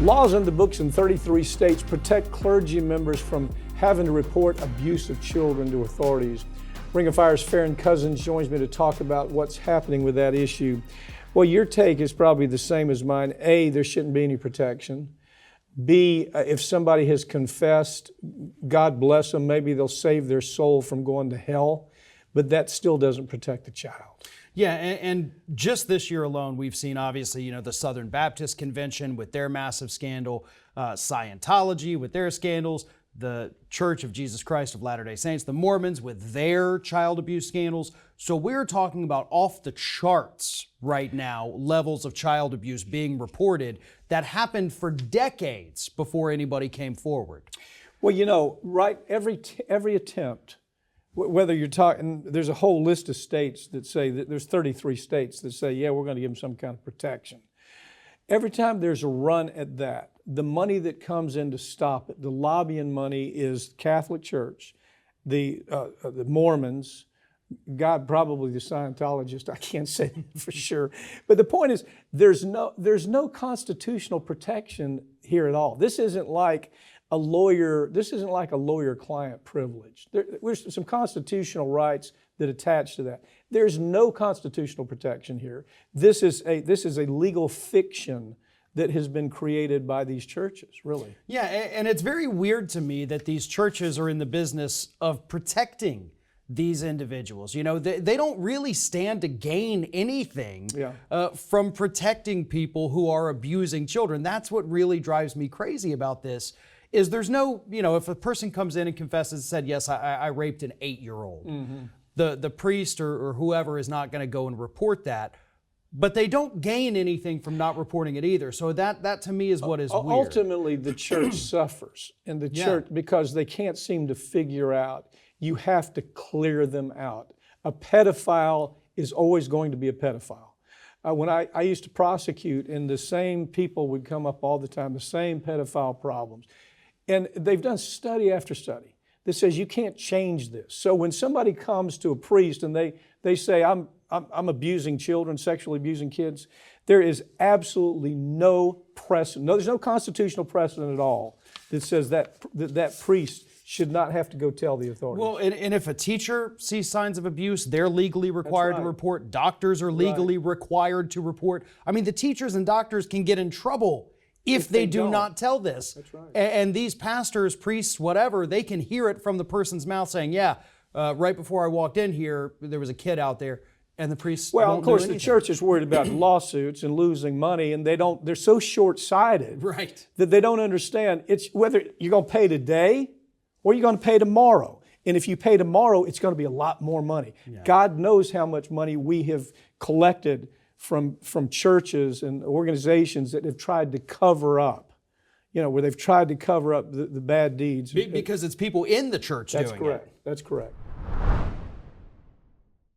Laws on the books in 33 states protect clergy members from having to report abuse of children to authorities. Ring of Fire's Farron Cousins joins me to talk about what's happening with that issue. Well, your take is probably the same as mine. A, there shouldn't be any protection. B, if somebody has confessed, God bless them, maybe they'll save their soul from going to hell, but that still doesn't protect the child. Yeah, and just this year alone, we've seen, obviously, the Southern Baptist Convention with their massive scandal, Scientology with their scandals, the Church of Jesus Christ of Latter-day Saints, the Mormons with their child abuse scandals. So we're talking about off the charts right now, levels of child abuse being reported that happened for decades before anybody came forward. Well, right, every attempt, whether you're talking, there's a whole list of states that say, that there's 33 states that say, yeah, we're going to give them some kind of protection. Every time there's a run at that, the money that comes in to stop it, the lobbying money is Catholic Church, the Mormons, God, probably the Scientologists, I can't say for sure. But the point is, there's no constitutional protection here at all. This isn't like a lawyer-client privilege. There's some constitutional rights that attach to that. There's no constitutional protection here. This is a legal fiction that has been created by these churches, really. Yeah, and it's very weird to me that these churches are in the business of protecting these individuals. They don't really stand to gain anything from protecting people who are abusing children. That's what really drives me crazy about this, is there's no, if a person comes in and confesses and said, yes, I raped an 8-year-old, the priest or whoever is not going to go and report that. But they don't gain anything from not reporting it either. So that to me is what is weird. Ultimately, the church suffers. And the church, because they can't seem to figure out, you have to clear them out. A pedophile is always going to be a pedophile. When I used to prosecute, and the same people would come up all the time, the same pedophile problems. And they've done study after study that says you can't change this. So when somebody comes to a priest and they say, I'm abusing children, sexually abusing kids, there is absolutely no precedent. No, there's no constitutional precedent at all that says that priest should not have to go tell the authorities. Well, and if a teacher sees signs of abuse, they're legally required to report. Doctors are legally required to report. I mean, the teachers and doctors can get in trouble if they do not tell this. That's right. And these pastors, priests, whatever, they can hear it from the person's mouth saying, right before I walked in here, there was a kid out there. And the priests Well, won't of course, do the anything. church is worried about lawsuits and losing money, and they're so short-sighted Right. that they don't understand it's whether you're going to pay today or you're going to pay tomorrow. And if you pay tomorrow, it's going to be a lot more money. Yeah. God knows how much money we have collected from churches and organizations that have tried to cover up, where they've tried to cover up the bad deeds. Because it's people in the church doing it. That's correct. That's correct.